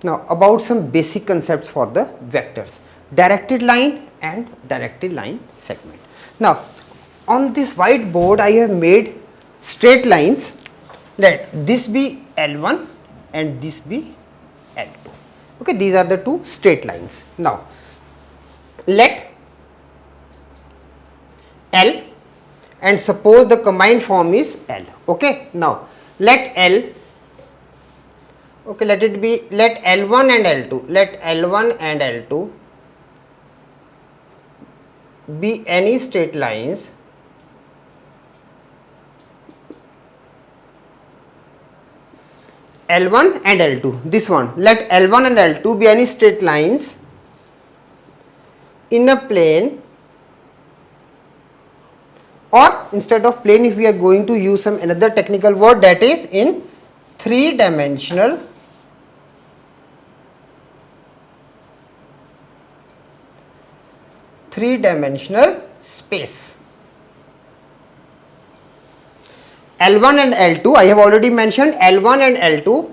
Now about some basic concepts for the vectors, directed line and directed line segment. Now on this whiteboard I have made straight lines. Let this be L1 and this be L2. Okay, these are the two straight lines. Now let L, and suppose the combined form is L. Okay, now let L, okay, let it be, let L1 and L2, let L1 and L2 be any straight lines L1 and L2. This one, let L1 and L2 be any straight lines in a plane, or instead of plane, if we are going to use some another technical word, that is in three-dimensional space. L1 and L2, I have already mentioned, L1 and L2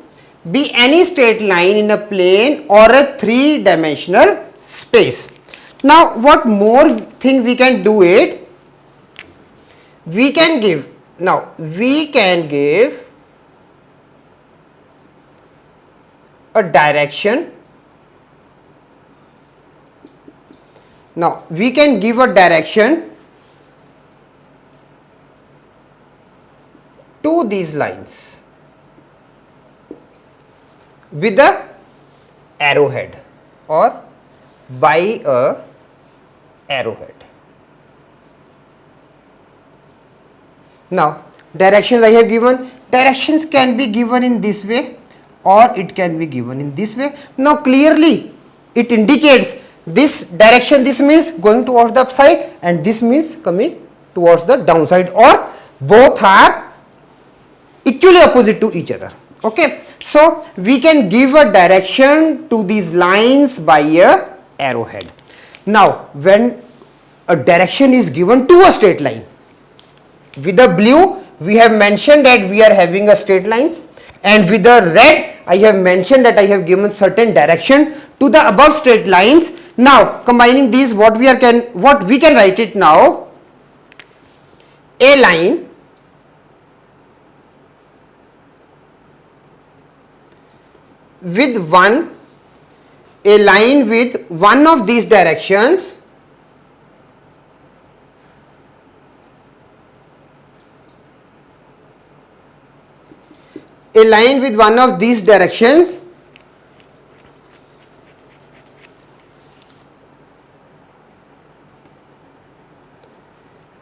be any straight line in a plane or a three-dimensional space. Now what more thing we can do it? We can give, now we can give a direction. Now we can give a direction to these lines with a arrowhead or by a arrowhead. Now directions I have given, directions can be given in this way or it can be given in this way. Now clearly it indicates this direction, this means going towards the upside and this means coming towards the downside, or both are equally opposite to each other. Okay, so we can give a direction to these lines by a arrowhead. Now when a direction is given to a straight line, with the blue we have mentioned that we are having a straight lines, and with the red I have mentioned that I have given certain direction to the above straight lines. Now combining these, what we can write it now, a line with one of these directions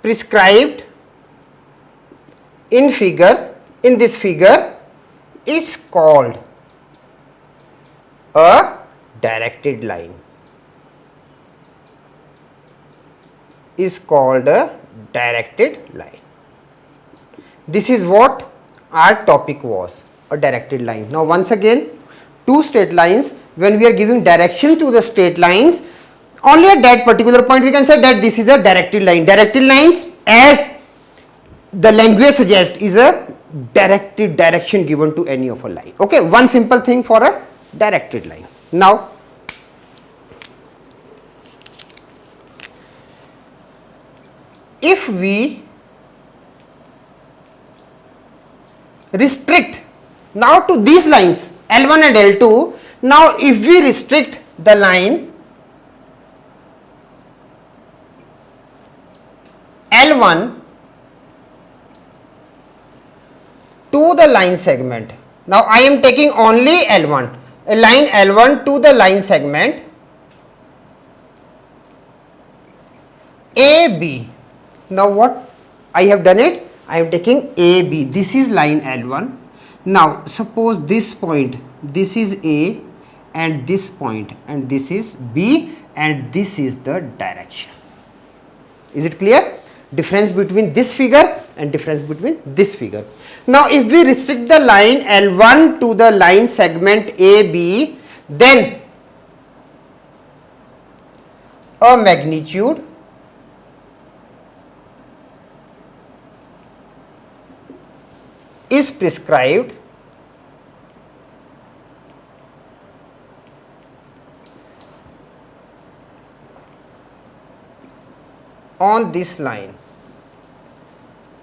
prescribed in this figure is called a directed line. This is what our topic was, a directed line. Now once again, two straight lines, when we are giving direction to the straight lines, only at that particular point we can say that this is a directed line. Directed lines, as the language suggests, is a directed direction given to any of a line. Okay, one simple thing for a directed line. Now if we restrict now to these lines L1 and L2, now if we restrict the line L1 to the line segment, now I am taking only L1, a line L1 to the line segment AB. Now what I have done it, I am taking AB, this is line L1. Now suppose this point, this is A, and this point, and this is B, and this is the direction. Is it clear? Difference between this figure and difference between this figure. Now if we restrict the line L1 to the line segment AB, then a magnitude is prescribed on this line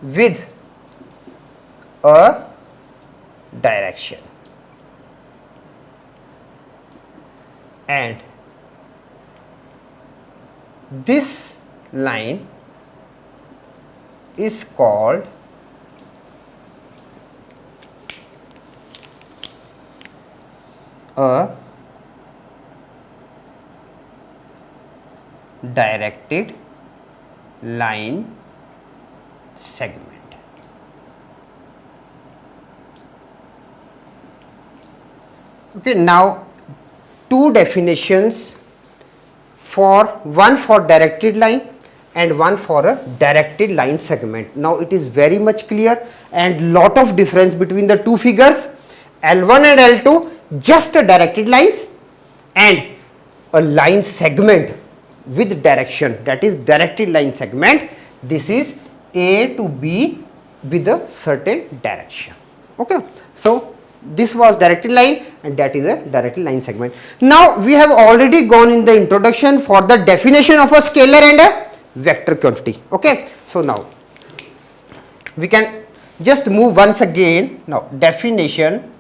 with a direction, and this line is called a directed line segment. Okay, now two definitions, for one for directed line and one for a directed line segment. Now it is very much clear, and lot of difference between the two figures. L1 and L2 just a directed lines, and a line segment with direction, that is directed line segment. This is A to B with a certain direction. Okay, so this was directed line and that is a directed line segment. Now we have already gone in the introduction for the definition of a scalar and a vector quantity. Okay, so now we can just move once again. Now definition.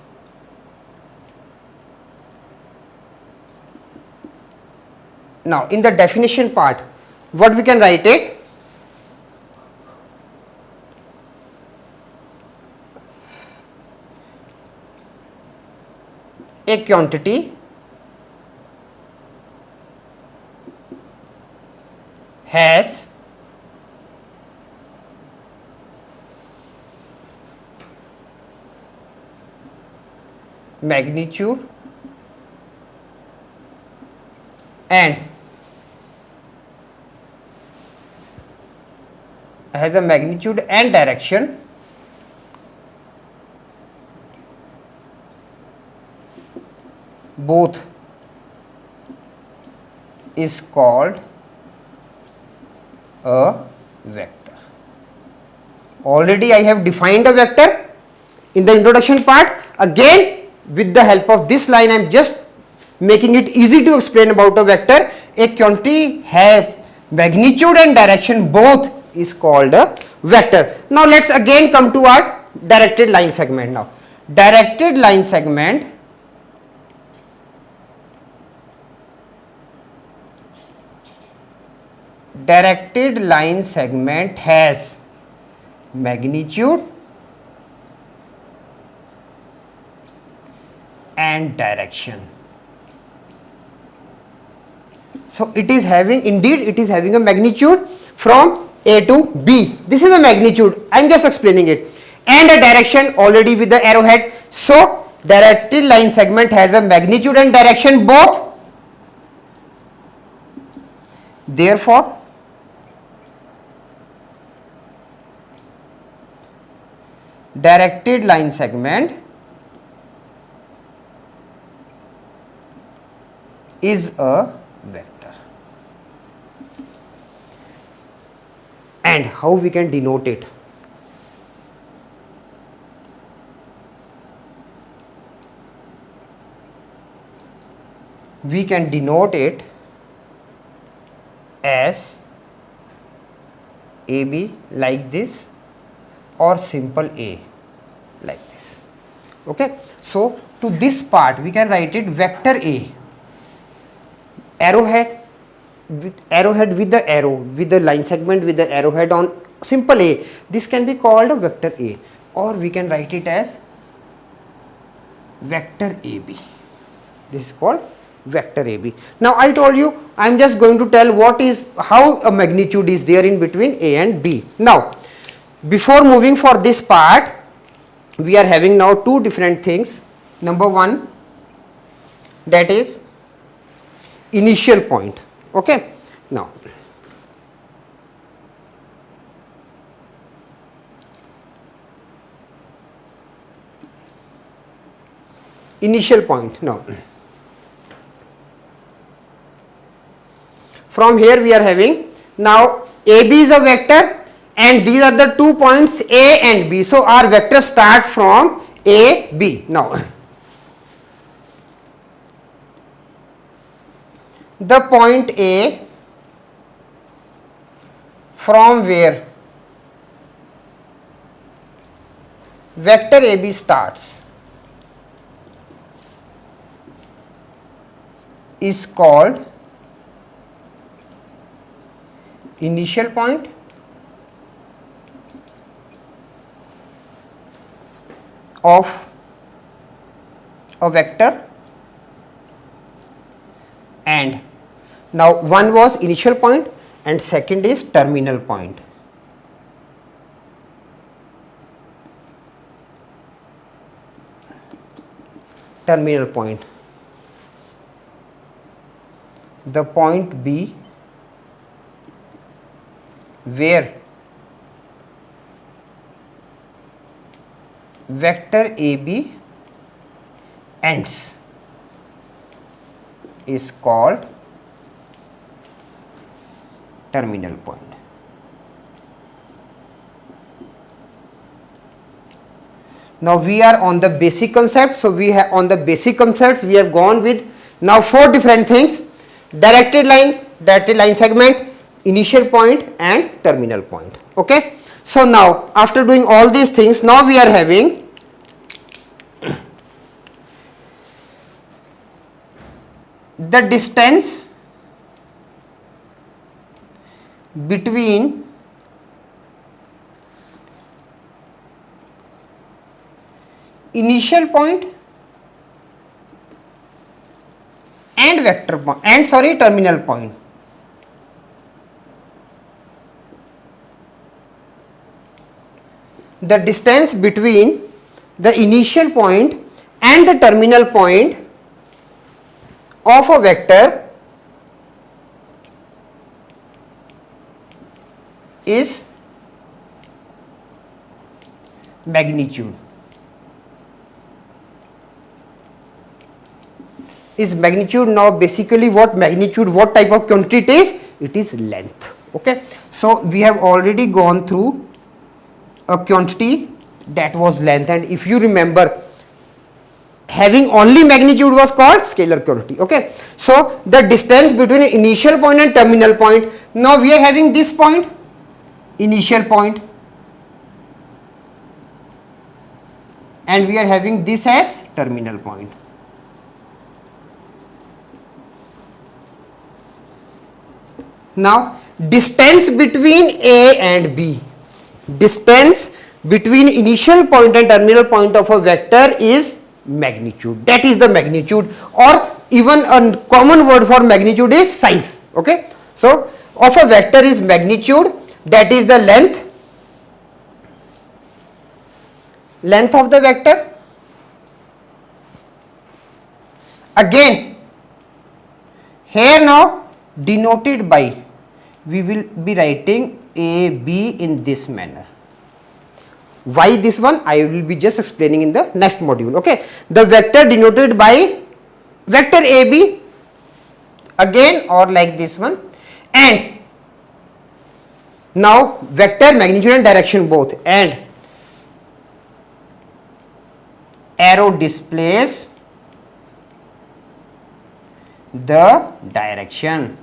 Now in the definition part, what we can write it? A quantity has magnitude and direction both is called a vector. Already I have defined a vector in the introduction part. Again, with the help of this line, I am just making it easy to explain about a vector. A quantity have magnitude and direction both is called a vector. Now let's again come to our directed line segment. Now directed line segment has magnitude and direction. So it is having, indeed it is having a magnitude from A to B. This is a magnitude, I am just explaining it, and a direction already with the arrowhead. So directed line segment has a magnitude and direction both. Therefore directed line segment is a vector. And how we can denote it? We can denote it as AB like this, or simple A like this. Okay, so to this part we can write it vector A, arrowhead with the arrow, with the line segment with the arrowhead on simple A. This can be called a vector A, or we can write it as vector AB. This is called vector AB. Now I told you I am just going to tell how a magnitude is there in between A and B. Now before moving for this part, we are having now two different things. Number one, that is initial point. Okay, now initial point. Now from here we are having, now AB is a vector and these are the 2 points A and B. So our vector starts from A, B. Now the point A from where vector AB starts is called initial point of a vector, and now one was initial point and second is terminal point. Terminal point, the point B where vector AB ends is called terminal point. Now we are on the basic concept. So we have on the basic concepts we have gone with now 4 different things: directed line segment, initial point and terminal point. Okay. So now after doing all these things, now we are having the distance between initial point and vector point and terminal point. The distance between the initial point and the terminal point of a vector is magnitude. Is magnitude. Now basically what magnitude, what type of quantity it is? It is length. Okay. So we have already gone through a quantity that was length, and if you remember, having only magnitude was called scalar quantity. Okay. So the distance between initial point and terminal point, now we are having this point, initial point, and we are having this as terminal point. Now distance between A and B, distance between initial point and terminal point of a vector is magnitude. That is the magnitude, or even a common word for magnitude is size. Okay. So of a vector is magnitude, that is the length of the vector. Again here now denoted by, we will be writing AB in this manner. Why this one? I will be just explaining in the next module. Okay. The vector denoted by vector AB again, or like this one, and now vector magnitude and direction both, and arrow displays the direction.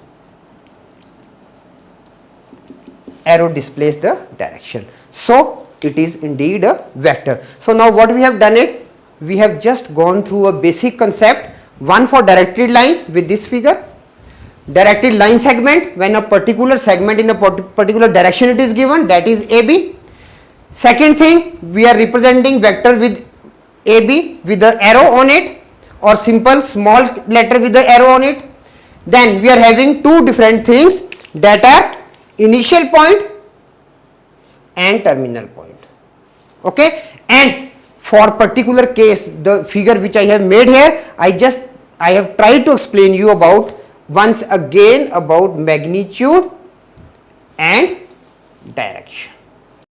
Arrow displays the direction. So it is indeed a vector. So now what we have done it, we have just gone through a basic concept, one for directed line with this figure, directed line segment when a particular segment in a particular direction it is given, that is AB. Second thing, we are representing vector with AB with the arrow on it, or simple small letter with the arrow on it. Then we are having 2 different things, that are initial point and terminal point. Okay. And for particular case, the figure which I have made here, I have tried to explain you about once again about magnitude and direction.